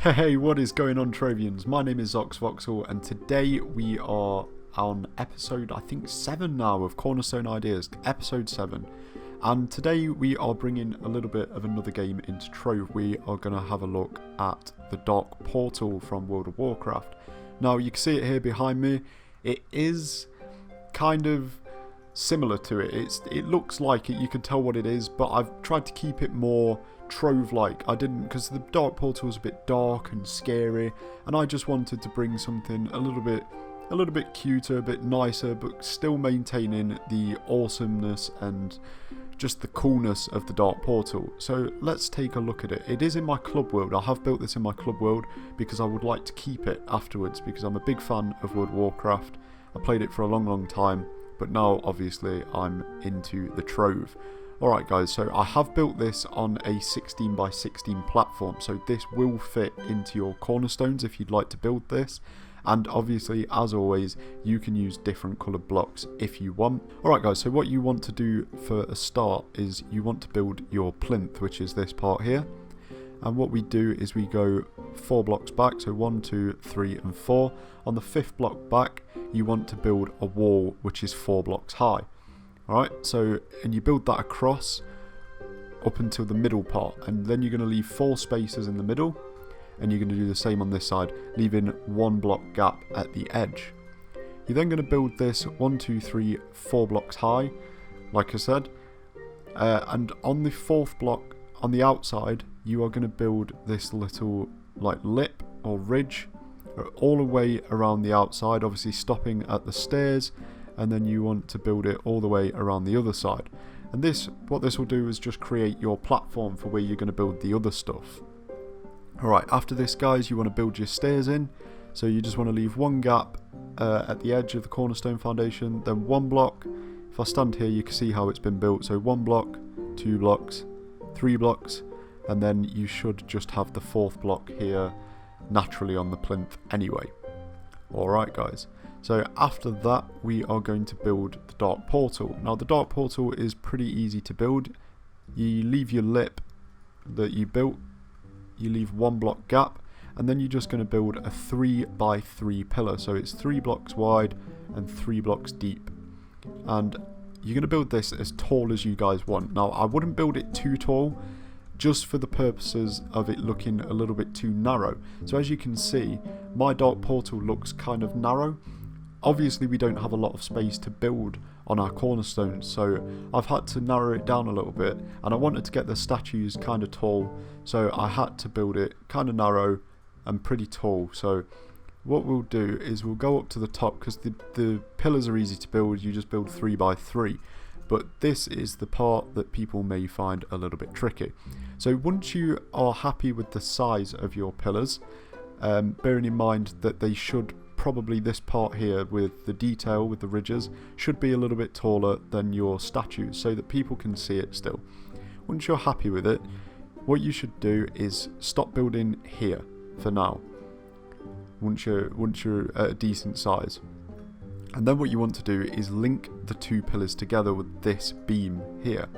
Hey, what is going on, Trovians? My name is Voxel, and today we are on episode, I think, 7 now of Cornerstone Ideas, episode 7. And today we are bringing a little bit of another game into Trove. We are going to have a look at the Dark Portal from World of Warcraft. Now, you can see it here behind me. It is kind of similar to it. It looks like it, you can tell what it is, but I've tried to keep it more Trove-like. I didn't, because the Dark Portal was a bit dark and scary, and I just wanted to bring something a little bit cuter, a bit nicer, but still maintaining the awesomeness and just the coolness of the Dark Portal. So let's take a look at it. It is in my club world. I have built this in my club world because I would like to keep it afterwards, because I'm a big fan of World of Warcraft. I played it for a long time, but now obviously I'm into the Trove. Alright guys, so I have built this on a 16x16 platform, so this will fit into your cornerstones if you'd like to build this. And obviously, as always, you can use different coloured blocks if you want. Alright guys, so what you want to do for a start is you want to build your plinth, which is this part here. And what we do is we go 4 blocks back, so 1, 2, 3 and 4. On the 5th block back, you want to build a wall which is 4 blocks high. Alright, so, and you build that across up until the middle part, and then you're going to leave 4 spaces in the middle, and you're going to do the same on this side, leaving 1 block gap at the edge. You're then going to build this 1, 2, 3, 4 blocks high, like I said, and on the 4th block on the outside, you are going to build this little like lip or ridge all the way around the outside, obviously stopping at the stairs. And then you want to build it all the way around the other side. And what this will do is just create your platform for where you're going to build the other stuff. Alright, after this guys, you want to build your stairs in. So you just want to leave 1 gap at the edge of the cornerstone foundation, then 1 block. If I stand here, you can see how it's been built. So 1 block, 2 blocks, 3 blocks, and then you should just have the 4th block here naturally on the plinth anyway. Alright guys. So after that, we are going to build the Dark Portal. Now the Dark Portal is pretty easy to build. You leave your lip that you built, you leave 1 block gap, and then you're just going to build a 3x3 pillar. So it's 3 blocks wide and 3 blocks deep. And you're going to build this as tall as you guys want. Now I wouldn't build it too tall, just for the purposes of it looking a little bit too narrow. So as you can see, my Dark Portal looks kind of narrow. Obviously we don't have a lot of space to build on our cornerstones, so I've had to narrow it down a little bit, and I wanted to get the statues kind of tall, so I had to build it kind of narrow and pretty tall. So what we'll do is we'll go up to the top, because the pillars are easy to build. You just build 3x3, but this is the part that people may find a little bit tricky. So once you are happy with the size of your pillars, bearing in mind that they should probably, this part here with the detail with the ridges should be a little bit taller than your statues, so that people can see it still. Once you're happy with it, what you should do is stop building here for now, once you're at a decent size. And then what you want to do is link the 2 pillars together with this beam here.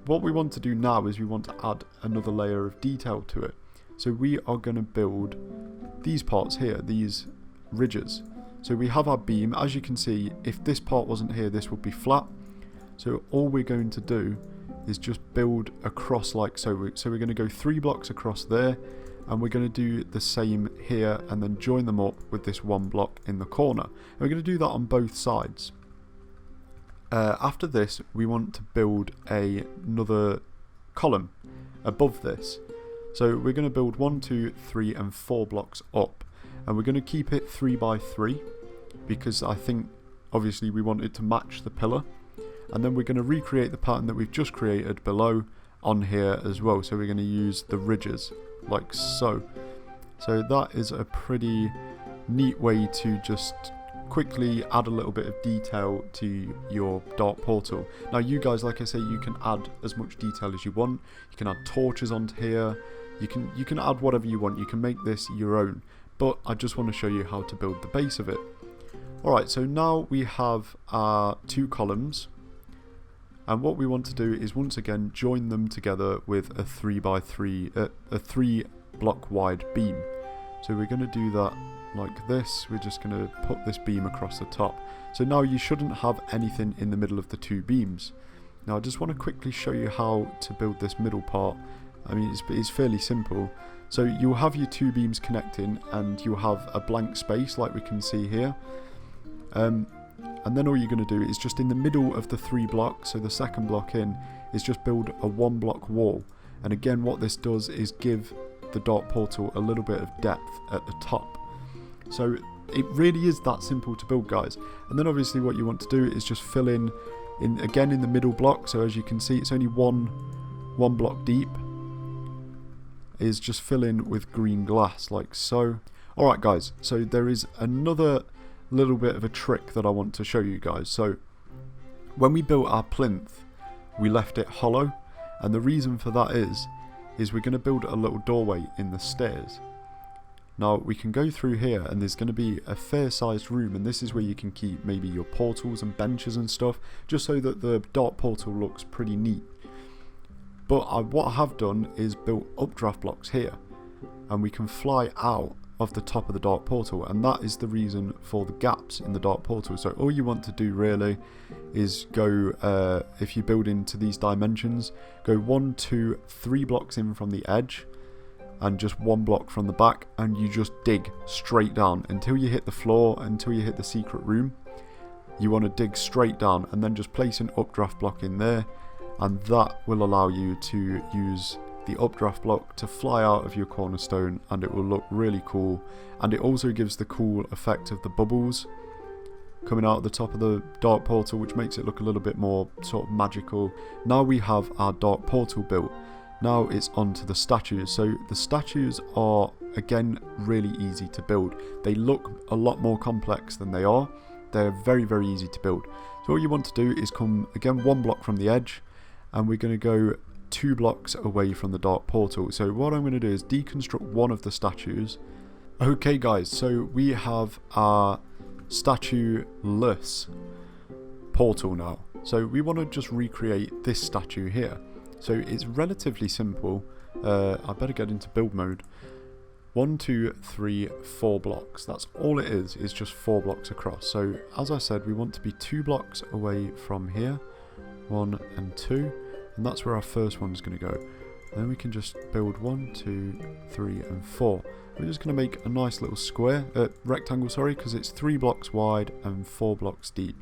What we want to do now is we want to add another layer of detail to it. So we are going to build these parts here, these ridges. So we have our beam. As you can see, if this part wasn't here, this would be flat. So all we're going to do is just build across like so. So we're going to go 3 blocks across there, and we're going to do the same here, and then join them up with this 1 block in the corner. And we're going to do that on both sides. After this, we want to build another column above this. So we're going to build 1, 2, 3 and 4 blocks up. And we're going to keep it 3x3, because I think obviously we want it to match the pillar. And then we're going to recreate the pattern that we've just created below on here as well. So we're going to use the ridges like so. So that is a pretty neat way to just quickly add a little bit of detail to your Dark Portal. Now you guys, like I say, you can add as much detail as you want. You can add torches onto here. You can add whatever you want. You can make this your own. But I just want to show you how to build the base of it. Alright, so now we have our 2 columns, and what we want to do is once again join them together with a 3x3, a 3 block wide beam. So we're going to do that like this. We're just going to put this beam across the top. So now you shouldn't have anything in the middle of the two beams. Now I just want to quickly show you how to build this middle part. I mean, it's fairly simple. So you'll have your two beams connecting and you'll have a blank space like we can see here. And then all you're going to do is just in the middle of the 3 blocks, so the second block in, is just build a 1 block wall. And again, what this does is give the dark portal a little bit of depth at the top. So it really is that simple to build, guys. And then obviously what you want to do is just fill in again in the middle block. So as you can see, it's only one block deep. Is just fill in with green glass like so. Alright guys, so there is another little bit of a trick that I want to show you guys. So when we built our plinth, we left it hollow, and the reason for that is we're going to build a little doorway in the stairs. Now we can go through here and there's going to be a fair sized room, and this is where you can keep maybe your portals and benches and stuff, just so that the dark portal looks pretty neat. But what I have done is built updraft blocks here, and we can fly out of the top of the dark portal, and that is the reason for the gaps in the dark portal. So all you want to do really is go, if you build into these dimensions, go 1, 2, 3 blocks in from the edge and just 1 block from the back, and you just dig straight down until you hit the floor, until you hit the secret room. You want to dig straight down and then just place an updraft block in there, and that will allow you to use the updraft block to fly out of your cornerstone, and it will look really cool. And it also gives the cool effect of the bubbles coming out at the top of the dark portal, which makes it look a little bit more sort of magical. Now we have our dark portal built. Now it's on to the statues. So the statues are again really easy to build. They look a lot more complex than they are. They're very, very easy to build. So all you want to do is come again 1 block from the edge, and we're going to go 2 blocks away from the dark portal. So what I'm going to do is deconstruct one of the statues. Okay guys, so we have our statue-less portal now. So we want to just recreate this statue here. So it's relatively simple. I better get into build mode. 1, 2, 3, 4 blocks. That's all it is just 4 blocks across. So as I said, we want to be 2 blocks away from here. 1 and 2, and that's where our first one's going to go. And then we can just build 1, 2, 3 and 4. We're just going to make a nice little square, rectangle, sorry, because it's 3 blocks wide and 4 blocks deep.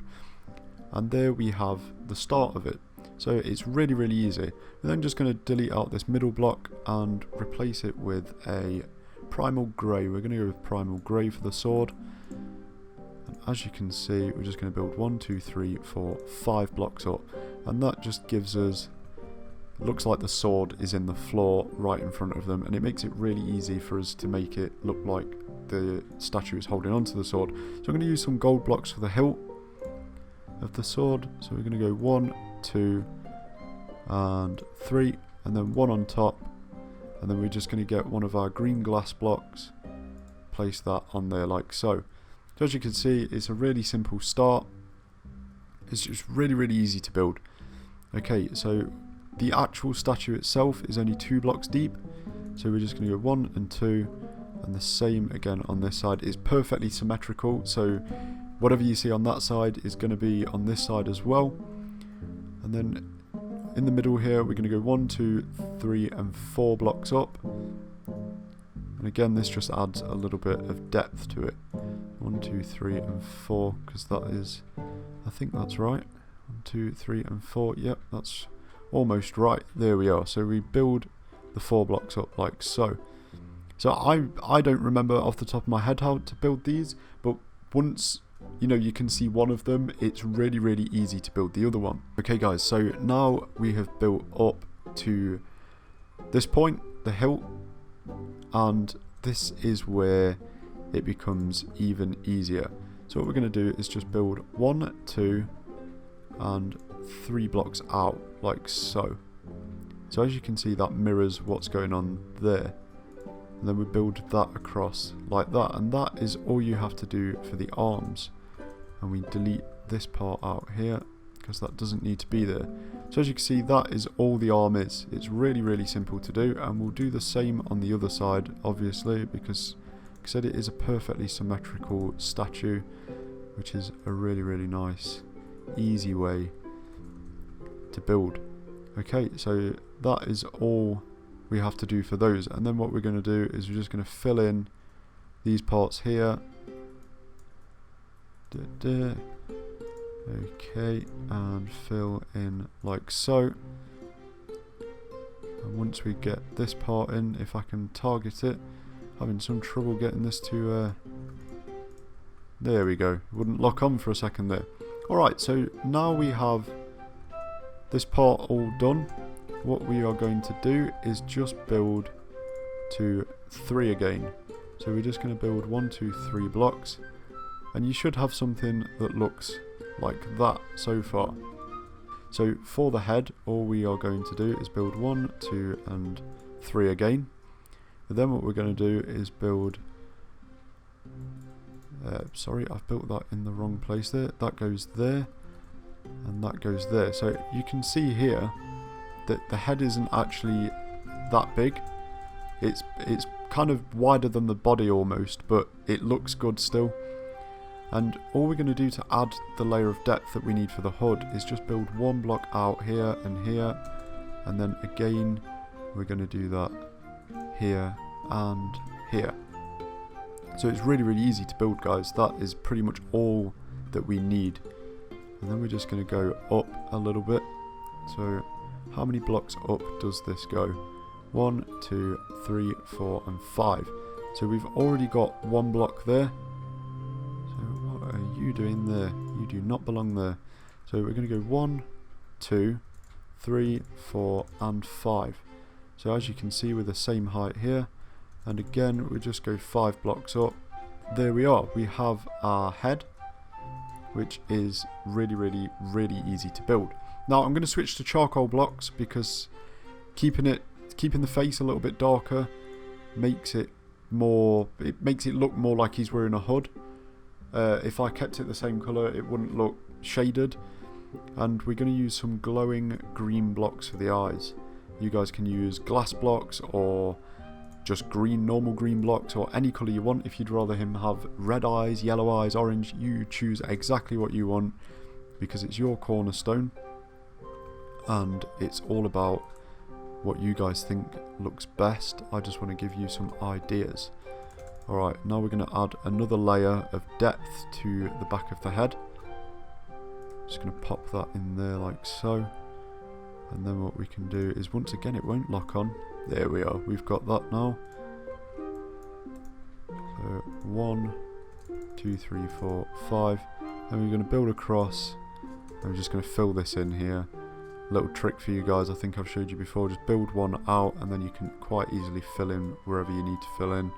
And there we have the start of it. So it's really, really easy. We're then just going to delete out this middle block and replace it with a primal grey. We're going to go with primal grey for the sword. And as you can see, we're just going to build 1, 2, 3, 4, 5 blocks up. And that just gives us, looks like the sword is in the floor right in front of them, and it makes it really easy for us to make it look like the statue is holding onto the sword. So I'm going to use some gold blocks for the hilt of the sword. So we're going to go 1, 2 and 3, and then 1 on top, and then we're just going to get one of our green glass blocks, place that on there like so. So as you can see, it's a really simple start. It's just really, really easy to build. Okay, so the actual statue itself is only 2 blocks deep, so we're just going to go 1 and 2, and the same again on this side. Is perfectly symmetrical, so whatever you see on that side is going to be on this side as well. And then in the middle here, we're going to go 1, 2, 3 and 4 blocks up, and again this just adds a little bit of depth to it. 1, 2, 3 and 4, because that is, I think that's right. 1, 2, 3 and 4, yep, that's almost right. There we are. So we build the 4 blocks up like so. So I don't remember off the top of my head how to build these, but once you can see one of them, it's really, really easy to build the other one. Okay guys, so now we have built up to this point, the hilt, and this is where it becomes even easier. So what we're going to do is just build 1, 2 and 3 blocks out like so. So as you can see, that mirrors what's going on there, and then we build that across like that, and that is all you have to do for the arms. And we delete this part out here because that doesn't need to be there. So as you can see, that is all the arm is. It's really, really simple to do, and we'll do the same on the other side obviously, because I said, it is a perfectly symmetrical statue, which is a really, really nice, easy way to build. Okay, so that is all we have to do for those, and then what we're going to do is we're just going to fill in these parts here. Okay, and fill in like so. And once we get this part in, if I can target it, having some trouble getting this to there we go, wouldn't lock on for a second there. Alright, so now we have this part all done. What we are going to do is just build to 3 again. So we're just going to build 1, 2, 3 blocks, and you should have something that looks like that so far. So for the head, all we are going to do is build 1, 2 and 3 again. But then what we're going to do is build sorry, I've built that in the wrong place there. That goes there and that goes there. So you can see here that the head isn't actually that big. It's kind of wider than the body almost, but it looks good still. And all we're going to do to add the layer of depth that we need for the hood is just build 1 block out here and here, and then again we're going to do that here and here. So it's really, really easy to build, guys. That is pretty much all that we need. And then we're just going to go up a little bit. So how many blocks up does this go? 1, 2, 3, 4 and 5. So we've already got 1 block there. So what are you doing there? You do not belong there. So we're going to go 1, 2, 3, 4 and 5. So as you can see, we're the same height here. And again, we just go 5 blocks up. There we are. We have our head, which is really, really, really easy to build. Now I'm going to switch to charcoal blocks because keeping the face a little bit darker makes it look more like he's wearing a hood. If I kept it the same colour, it wouldn't look shaded. And we're going to use some glowing green blocks for the eyes. You guys can use glass blocks or just normal green blocks, or any colour you want. If you'd rather him have red eyes, yellow eyes, orange, you choose exactly what you want, because it's your cornerstone and it's all about what you guys think looks best. I just want to give you some ideas. Alright, now we're going to add another layer of depth to the back of the head. Just going to pop that in there like so. And then what we can do is, once again, it won't lock on. There we are, we've got that now. So 1, 2, 3, 4, 5. And we're going to build across. And we're just going to fill this in here. Little trick for you guys, I think I've showed you before. Just build one out and then you can quite easily fill in wherever you need to fill in.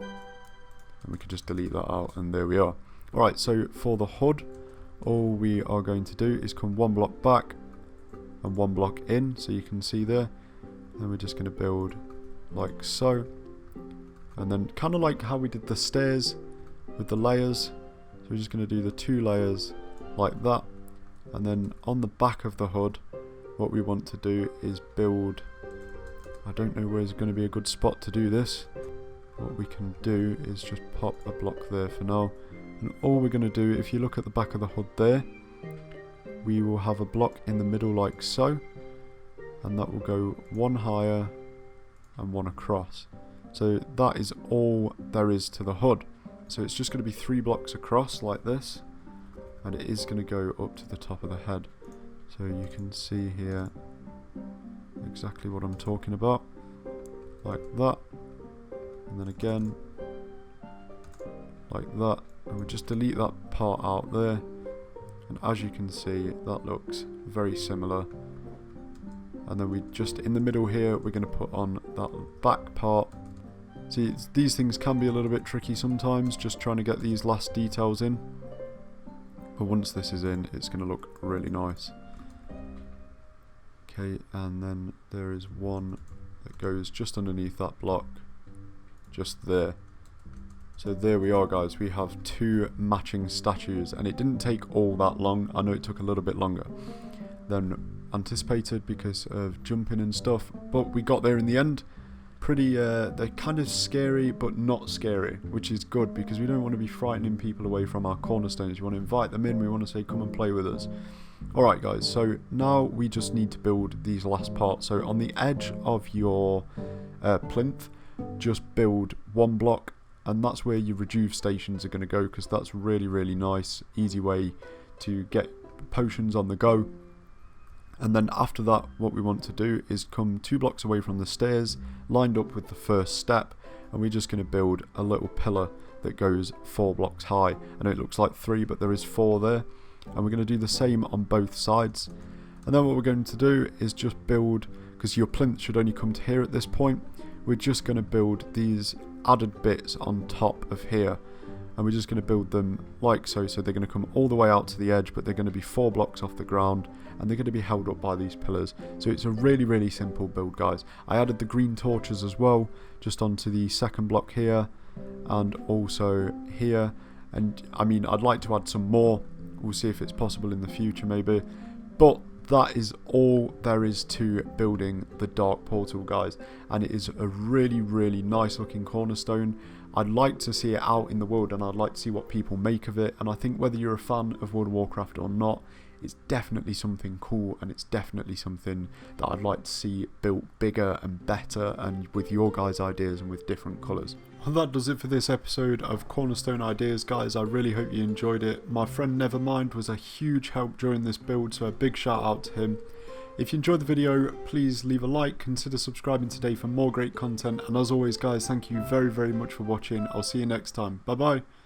And we can just delete that out, and there we are. Alright, so for the hood, all we are going to do is come 1 block back and 1 block in, so you can see there. Then we're just going to build like so, and then kind of like how we did the stairs with the layers. So we're just going to do the 2 layers like that, and then on the back of the hood, what we want to do is build, I don't know where's going to be a good spot to do this. What we can do is just pop a block there for now, and all we're going to do, if you look at the back of the hood there, we will have a block in the middle like so, and that will go 1 higher and 1 across. So that is all there is to the hood. So it's just going to be 3 blocks across like this, and it is going to go up to the top of the head. So you can see here exactly what I'm talking about, like that, and then again like that, and we'll just delete that part out there. And as you can see, that looks very similar. And then we just, in the middle here, we're going to put on that back part. See, these things can be a little bit tricky sometimes, just trying to get these last details in. But once this is in, it's going to look really nice. Okay, and then there is one that goes just underneath that block, just there. So there we are, guys, we have 2 matching statues, and it didn't take all that long. I know it took a little bit longer than anticipated because of jumping and stuff, but we got there in the end. pretty, they're kind of scary but not scary, which is good because we don't want to be frightening people away from our cornerstones. We want to invite them in, we want to say come and play with us. Alright guys, so now we just need to build these last parts. So on the edge of your plinth, just build one block, and that's where your rejuve stations are going to go, because that's really nice, easy way to get potions on the go. And then after that, what we want to do is come 2 blocks away from the stairs, lined up with the first step, and we're just going to build a little pillar that goes 4 blocks high. I know it looks like 3, but there is 4 there, and we're going to do the same on both sides. And then what we're going to do is just build, because your plinth should only come to here at this point, we're just going to build these added bits on top of here, and we're just going to build them like so. So they're going to come all the way out to the edge, but they're going to be 4 blocks off the ground, and they're going to be held up by these pillars. So it's a really simple build, guys. I added the green torches as well, just onto the second block here and also here, and I mean I'd like to add some more. We'll see if it's possible in the future maybe, but that is all there is to building the dark portal, guys, and it is a really nice looking cornerstone. I'd like to see it out in the world, and I'd like to see what people make of it, and I think whether you're a fan of World of Warcraft or not, it's definitely something cool, and it's definitely something that I'd like to see built bigger and better, and with your guys' ideas and with different colours. Well, that does it for this episode of Cornerstone Ideas, guys. I really hope you enjoyed it. My friend Nevermind was a huge help during this build, so a big shout out to him. If you enjoyed the video, please leave a like, consider subscribing today for more great content, and as always guys, thank you very much for watching. I'll see you next time. Bye bye.